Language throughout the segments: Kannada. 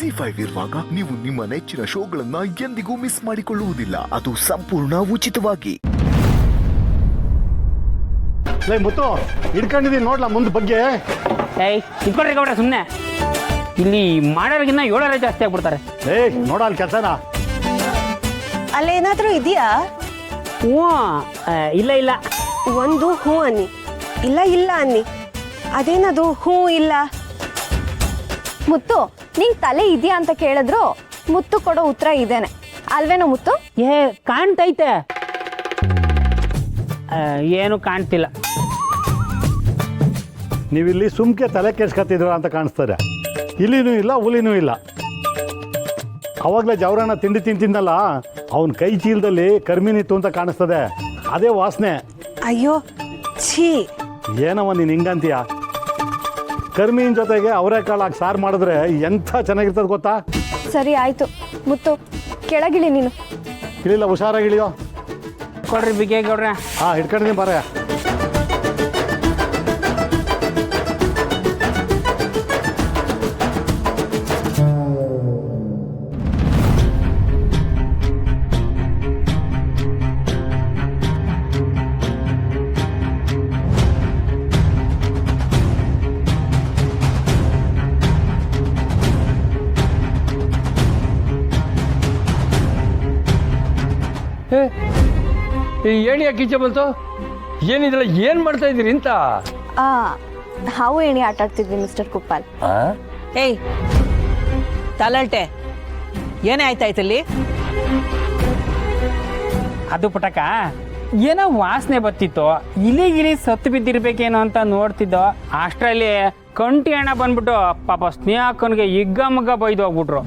ZEE5 ಇರುವಾಗ ನೀವು ನಿಮ್ಮ ನೆಚ್ಚಿನ ಶೋಗಳನ್ನ ಎಂದಿಗೂ ಮಿಸ್ ಮಾಡಿಕೊಳ್ಳುವುದಿಲ್ಲ. ಅದು ಸಂಪೂರ್ಣ ಉಚಿತವಾಗಿ. ಮುತ್ತು ಹಿಡ್ಕೊಂಡಿದ್ದೀನಿ ನೋಡ್ಲಾ ಮುಂದೆ ಬಗ್ಗೆ. ಇಟ್ಕೊಳ್ರಿ ಗೌಡ್ರ, ಸುಮ್ಮನೆ ಇಲ್ಲಿ ಮಾಡೋರಿಗಿನ್ನ 7 ಜಾಸ್ತಿ ಆಗ್ಬಿಡ್ತಾರೆ. ನೋಡಲ್ ಕೆಲಸನ ಅಲ್ಲೇನಾದ್ರೂ ಇದೆಯಾ? ಹ್ಞೂ, ಇಲ್ಲ ಇಲ್ಲ. ಒಂದು ಹ್ಞೂ ಅನ್ನಿ, ಇಲ್ಲ ಇಲ್ಲ ಅನ್ನಿ. ಅದೇನದು ಹ್ಞೂ ಇಲ್ಲ? ಮುತ್ತು, ನಿಂಗೆ ತಲೆ ಇದೆಯಾ ಅಂತ ಕೇಳಿದ್ರು ಮುತ್ತು ಕೊಡೋ ಉತ್ತರ ಇದೇನೆ ಅಲ್ವೇನೋ ಮುತ್ತು? ಕಾಣ್ತೈತೆ, ಏನು ಕಾಣ್ತಿಲ್ಲ. ನೀವಿಲ್ಲಿ ಸುಮ್ಕೆ ತಲೆ ಕೆಡ್ಸ್ಕೊತಿದ್ರ ಅಂತ ಕಾಣಿಸ್ತಾರೆ. ಇಲ್ಲಿನೂ ಇಲ್ಲ ಹುಲಿನೂ ಇಲ್ಲ. ಅವಾಗಲೇ ಜವರನ್ನ ತಿಂಡಿ ತಿಂತಿದ್ನಲ್ಲ, ಅವನ ಕೈ ಚೀಲದಲ್ಲಿ ಕರ್ಮಿನಿತ್ತು ಅಂತ ಕಾಣಿಸ್ತದೆ. ಅದೇ ವಾಸನೆ. ಅಯ್ಯೋ ಛೀ, ಏನವ ನೀನು ಹಿಂಗಂತೀಯ? ಕರ್ಮೀನ್ ಜೊತೆಗೆ ಅವರೆಕಾಳು ಹಾಕಿ ಸಾರು ಮಾಡಿದ್ರೆ ಎಂಥ ಚೆನ್ನಾಗಿರ್ತದೆ ಗೊತ್ತಾ? ಸರಿ ಆಯ್ತು ಮುತ್ತು, ಕೆಳಗಿಳಿ ನೀನು. ಇಳಿಲ್ಲ, ಹುಷಾರಾಗಿಳಿಯೋ. ಕೊಡ್ರಿ ಬಿಗೆ ಗೌಡ್ರ. ಹಿಡ್ಕೊಂಡಿದ್ದೀನಿ ಬರ. ಏಣಿ ಯಾಕೆ ಬಂತು? ಏನಿದ್ರಲ್ಲ, ಏನ್ ಮಾಡ್ತಾ ಇದ್ದೀರಿ ಅಂತ? ಹಾವು ಏಣಿ ಆಟ ಆಡ್ತಿದ್ವಿ ಮಿಸ್ಟರ್ ಕುಪ್ಪಾಲ್. ಏಯ್ ತಲಲ್ಟೆ, ಏನೇ ಆಯ್ತಾಯ್ತಲ್ಲಿ? ಅದು ಪುಟಕ, ಏನೋ ವಾಸನೆ ಬತ್ತಿತ್ತು. ಇಲಿಗಿಲಿ ಸತ್ತು ಬಿದ್ದಿರ್ಬೇಕೇನೋ ಅಂತ ನೋಡ್ತಿದ್ದೋ ಅಷ್ಟರಲ್ಲಿ ಕಂಟಿ ಹಣ ಬಂದ್ಬಿಟ್ಟು ಪಾಪ ಸ್ನೇಹಕ್ಕನಿಗೆ ಹಿಗ್ಗ ಮಗ್ಗ ಬೈದು ಹೋಗ್ಬಿಟ್ರು.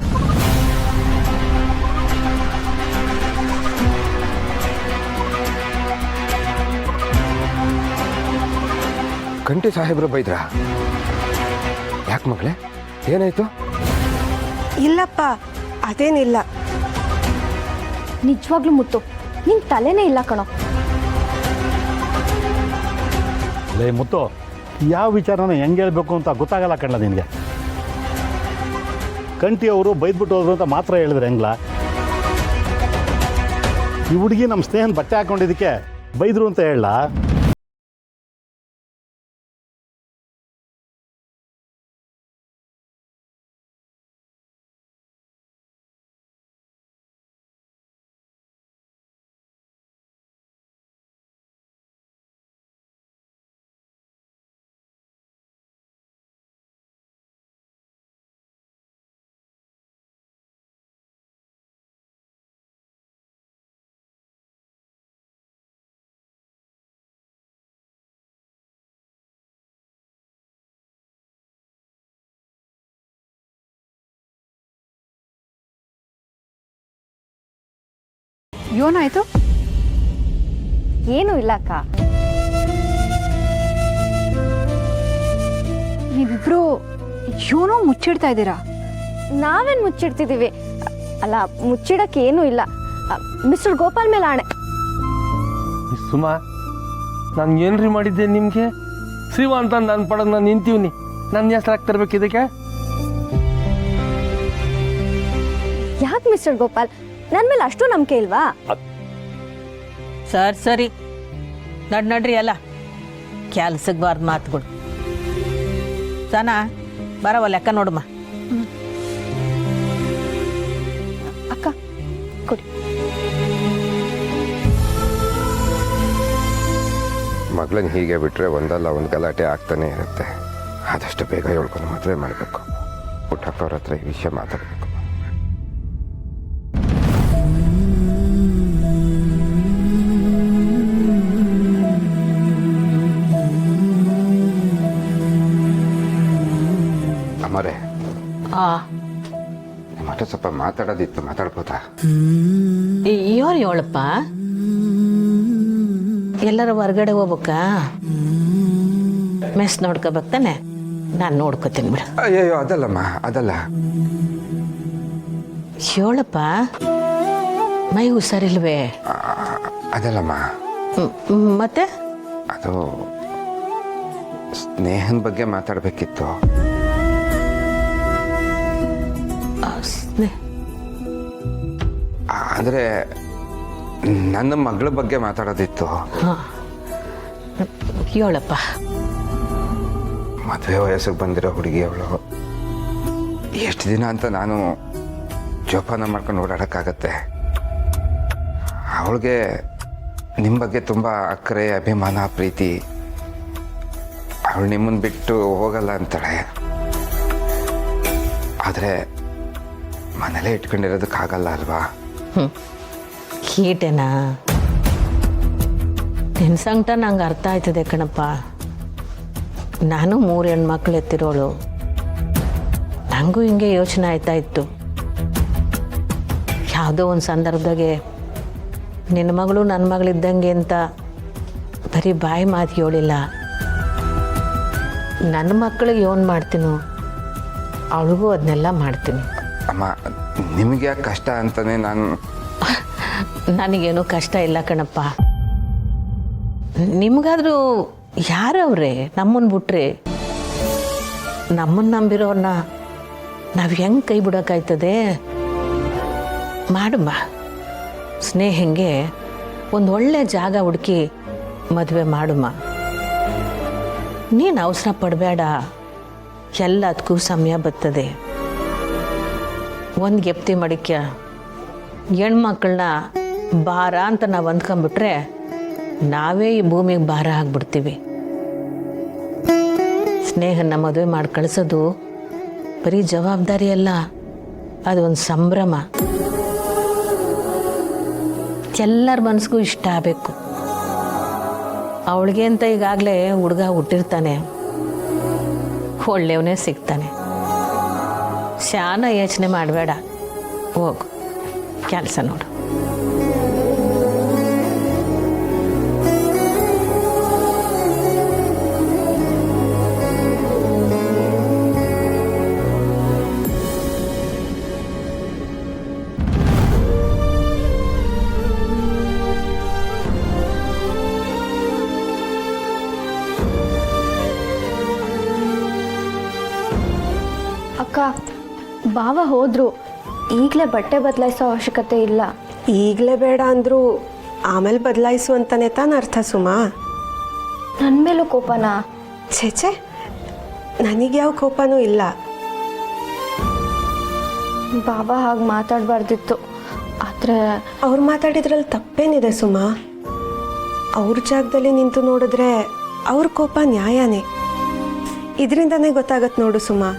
ಕಂಟಿ ಸಾಹೇಬ್ರು ಬೈದ್ರಾ? ಯಾಕೆ ಮಗಳೇ, ಏನಾಯ್ತು? ಇಲ್ಲಪ್ಪ, ಅದೇನಿಲ್ಲ. ನಿಜವಾಗ್ಲೂ ಮುತ್ತು, ನಿಂಗೆ ತಲೆನೇ ಇಲ್ಲ ಕಣೋ. ಮುತ್ತು, ಯಾವ ವಿಚಾರನ ಹೆಂಗೆ ಹೇಳ್ಬೇಕು ಅಂತ ಗೊತ್ತಾಗಲ್ಲ ಕಣ್ಲ ನಿನಗೆ. ಕಂಟಿ ಅವರು ಬೈದ್ಬಿಟ್ಟು ಹೋದ್ರು ಅಂತ ಮಾತ್ರ ಹೇಳಿದ್ರೆ ಹೆಂಗ್ಲ? ಈ ಹುಡುಗಿ ನಮ್ಮ ಸ್ನೇಹನ್ ಬಟ್ಟೆ ಹಾಕೊಂಡಿದ್ದಕ್ಕೆ ಬೈದ್ರು ಅಂತ ಹೇಳ? ಏನಾಯ್ತು? ಏನೂ ಇಲ್ಲ ಅಕ್ಕ. ನೀವಿಬ್ರು ಏನೋ ಮುಚ್ಚಿಡ್ತಾ ಇದ್ದೀರಾ. ನಾವೇನು ಮುಚ್ಚಿಡ್ತಿದ್ದೀವಿ? ಅಲ್ಲ, ಮುಚ್ಚಿಡಕ್ಕೆ ಏನೂ ಇಲ್ಲ. ಮಿಸ್ಟರ್ ಗೋಪಾಲ್ ಮೇಲೆ ಆಣೆ. ಸುಮಾ, ನಾನು ಏನ್ರಿ ಮಾಡಿದ್ದೆ ನಿಮಗೆ? ಶಿವ ಅಂತ ನಾನು ಪಡೆದು ನಾನು ನಿಂತೀವ್ನಿ. ನನ್ನ ಹೆಸರು ಆಗ್ತಿರ್ಬೇಕು ಇದಕ್ಕೆ? ಯಾಕೆ ಮಿಸ್ಟರ್ ಗೋಪಾಲ್, ನನ್ನ ಮೇಲೆ ಅಷ್ಟು ನಂಬಿಕೆ ಇಲ್ವಾ? ಸರಿ ನಡ್ರಿ ಅಲ್ಲ, ಕೆಲ್ಸಕ್ಕೆ ಬಾರ್ದು ಮಾತುಗಳು. ಸನಾ ಬರವ ಲೆಕ್ಕ ನೋಡಮ್ಮ. ಅಕ್ಕ ಕೊಡಿ. ಮಗಳನ್ನ ಹೀಗೆ ಬಿಟ್ಟರೆ ಒಂದಲ್ಲ ಒಂದು ಗಲಾಟೆ ಆಗ್ತಾನೆ ಇರುತ್ತೆ. ಆದಷ್ಟು ಬೇಗ ಹೇಳ್ಕೊಂಡು ಮದುವೆ ಮಾಡಬೇಕು. ಪುಟ್ಟಕ್ಕವ್ರ ಹತ್ರ ಈ ವಿಷಯ ಮಾತಾಡಬೇಕು. ಅಮ್ಮರೇ, ನಿಮ್ಮ ಹತ್ರ ಸ್ವಲ್ಪ ಮಾತಾಡೋದಿತ್ತು, ಮಾತಾಡ್ಬೋದಾ? ಇವ್ರು ಹೇಳಪ್ಪ, ಎಲ್ಲರ ಹೊರಗಡೆ ಹೋಗ್ಬೇಕಾ? ಮೆಸ್ ನೋಡ್ಕೋಬೇಕು ತಾನೆ? ನಾನು ನೋಡ್ಕೋತೀನಿ ಬಿಡು. ಅಯ್ಯೋ ಅದಲ್ಲಮ್ಮ, ಅದಲ್ಲ. ಹೇಳಪ್ಪ, ಮೈ ಹುಷಾರಿಲ್ವೇ? ಅದಲ್ಲಮ್ಮ. ಮತ್ತೆ ಅದು ಸ್ನೇಹನ್ ಬಗ್ಗೆ ಮಾತಾಡಬೇಕಿತ್ತು. ಅಂದರೆ ನನ್ನ ಮಗಳ ಬಗ್ಗೆ ಮಾತಾಡೋದಿತ್ತು. ಹೇಳಪ್ಪ. ಮದುವೆ ವಯಸ್ಸಿಗೆ ಬಂದಿರೋ ಹುಡುಗಿ ಅವಳು. ಎಷ್ಟು ದಿನ ಅಂತ ನಾನು ಜೋಪಾನ ಮಾಡ್ಕೊಂಡು ಓಡಾಡೋಕ್ಕಾಗತ್ತೆ. ಅವಳಿಗೆ ನಿಮ್ಮ ಬಗ್ಗೆ ತುಂಬ ಅಕ್ಕರೆ, ಅಭಿಮಾನ, ಪ್ರೀತಿ. ಅವಳು ನಿಮ್ಮನ್ನು ಬಿಟ್ಟು ಹೋಗಲ್ಲ ಅಂತಾಳೆ. ಆದರೆ ಮನೇಲೇ ಇಟ್ಕೊಂಡಿರೋದಕ್ಕಾಗಲ್ಲ ಅಲ್ವಾ? ಕೀಟೆನಾ? ನಿನ್ನ ಸಂಕಟ ನಂಗೆ ಅರ್ಥ ಆಯ್ತದೆ ಕಣಪ್ಪ. ನಾನು 3 ಹೆಣ್ಮಕ್ಳು ಎತ್ತಿರೋಳು. ನನಗೂ ಹಿಂಗೆ ಯೋಚನೆ ಆಯ್ತಾ ಇತ್ತು. ಯಾವುದೋ ಒಂದು ಸಂದರ್ಭದಾಗೆ ನಿನ್ನ ಮಗಳು ನನ್ನ ಮಗಳಿದ್ದಂಗೆ ಅಂತ ಬರೀ ಬಾಯಿ ಮಾತು ಹೇಳಿಲ್ಲ. ನನ್ನ ಮಕ್ಕಳಿಗೆ ಏನು ಮಾಡ್ತೀನೋ ಅವಳಿಗೂ ಅದನ್ನೆಲ್ಲ ಮಾಡ್ತೀನಿ. ಅಮ್ಮ, ನಿಮಗೆ ಯಾಕೆ ಕಷ್ಟ ಅಂತಲೇ ನಾನು. ನನಗೇನು ಕಷ್ಟ ಇಲ್ಲ ಕಣಪ್ಪ. ನಿಮಗಾದರೂ ಯಾರವ್ರೆ ನಮ್ಮನ್ನು ಬಿಟ್ರೆ? ನಮ್ಮನ್ನು ನಂಬಿರೋರನ್ನ ನಾವು ಹೆಂಗೆ ಕೈ ಬಿಡೋಕ್ಕಾಯ್ತದೆ? ಮಾಡಮ್ಮ, ಸ್ನೇಹಂಗೆ ಒಂದು ಒಳ್ಳೆ ಜಾಗ ಹುಡುಕಿ ಮದುವೆ ಮಾಡಮ್ಮ. ನೀನು ಅವಸರ ಪಡಬೇಡ, ಎಲ್ಲದಕ್ಕೂ ಸಮಯ ಬರ್ತದೆ. ಒಂದು ಗೆಪ್ತಿ ಮಡಿಕ್ಯ ಹೆಣ್ಮಕ್ಳನ್ನ ಭಾರ ಅಂತ ನಾವು ಅಂದ್ಕೊಂಬಿಟ್ರೆ ನಾವೇ ಈ ಭೂಮಿಗೆ ಭಾರ ಆಗ್ಬಿಡ್ತೀವಿ. ಸ್ನೇಹನ ಮದುವೆ ಮಾಡಿ ಕಳಿಸೋದು ಬರೀ ಜವಾಬ್ದಾರಿ ಅಲ್ಲ, ಅದೊಂದು ಸಂಭ್ರಮ. ಎಲ್ಲರ ಮನಸ್ಸಿಗೂ ಇಷ್ಟ ಆಗಬೇಕು. ಅವಳಿಗೆ ಅಂತ ಈಗಾಗಲೇ ಹುಡುಗ ಹುಟ್ಟಿರ್ತಾನೆ, ಒಳ್ಳೆಯವನೇ ಸಿಗ್ತಾನೆ. ಶಾನ ಯೋಚನೆ ಮಾಡಬೇಡ, ಹೋಗು ಕೆಲಸ ನೋಡು. ಅಕ್ಕ, ಬಾವ ಹೋದ್ರು. ಈಗಲೇ ಬಟ್ಟೆ ಬದಲಾಯಿಸೋ ಅವಶ್ಯಕತೆ ಇಲ್ಲ. ಈಗಲೇ ಬೇಡ ಅಂದರೂ ಆಮೇಲೆ ಬದಲಾಯಿಸು ಅಂತಾನೆ ತಾನು ಅರ್ಥ ಸುಮಾ? ನನ್ನ ಮೇಲೂ ಕೋಪನಾ? ಛೇಚೆ, ನನಗೆ ಯಾವ ಕೋಪನೂ ಇಲ್ಲ. ಬಾಬಾ ಹಾಗೆ ಮಾತಾಡಬಾರ್ದಿತ್ತು. ಆದರೆ ಅವ್ರು ಮಾತಾಡಿದ್ರಲ್ಲಿ ತಪ್ಪೇನಿದೆ ಸುಮಾ? ಅವ್ರ ಜಾಗದಲ್ಲಿ ನಿಂತು ನೋಡಿದ್ರೆ ಅವ್ರ ಕೋಪ ನ್ಯಾಯನೇ. ಇದರಿಂದನೇ ಗೊತ್ತಾಗತ್ತೆ ನೋಡು ಸುಮಾ,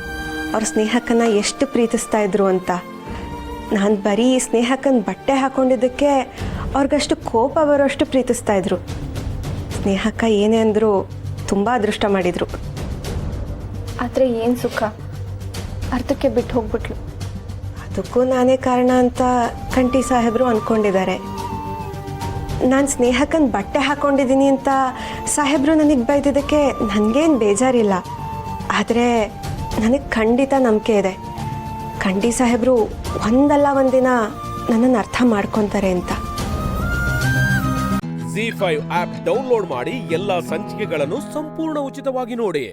ಅವ್ರ ಸ್ನೇಹಕ್ಕನ್ನ ಎಷ್ಟು ಪ್ರೀತಿಸ್ತಾ ಇದ್ರು ಅಂತ. ನಾನು ಬರೀ ಸ್ನೇಹಕ್ಕನ ಬಟ್ಟೆ ಹಾಕೊಂಡಿದ್ದಕ್ಕೆ ಅವ್ರಿಗಷ್ಟು ಕೋಪ ಬರೋಷ್ಟು ಪ್ರೀತಿಸ್ತಾ ಇದ್ರು. ಸ್ನೇಹಕ್ಕ ಏನೇ ಅಂದರೂ ತುಂಬ ಅದೃಷ್ಟ ಮಾಡಿದರು. ಆದರೆ ಏನು ಸುಖ, ಅರ್ಥಕ್ಕೆ ಬಿಟ್ಟು ಹೋಗ್ಬಿಟ್ಲು. ಅದಕ್ಕೂ ನಾನೇ ಕಾರಣ ಅಂತ ಕಂಠಿ ಸಾಹೇಬರು ಅಂದ್ಕೊಂಡಿದ್ದಾರೆ. ನಾನು ಸ್ನೇಹಕ್ಕನ ಬಟ್ಟೆ ಹಾಕ್ಕೊಂಡಿದ್ದೀನಿ ಅಂತ ಸಾಹೇಬರು ನನಗೆ ಬೈದಿದ್ದಕ್ಕೆ ನನಗೇನು ಬೇಜಾರಿಲ್ಲ. ಆದರೆ ನನಗೆ ಖಂಡಿತ ನಂಬಿಕೆ ಇದೆ, ಕಂಠಿ ಸಾಹೇಬರು ಒಂದಲ್ಲ ಒಂದಿನ ನನ್ನನ್ನು ಅರ್ಥ ಮಾಡ್ಕೊತಾರೆ ಅಂತ. ZEE5 ಆಪ್ ಡೌನ್ಲೋಡ್ ಮಾಡಿ ಎಲ್ಲಾ ಸಂಚಿಕೆಗಳನ್ನು ಸಂಪೂರ್ಣ ಉಚಿತವಾಗಿ ನೋಡಿ.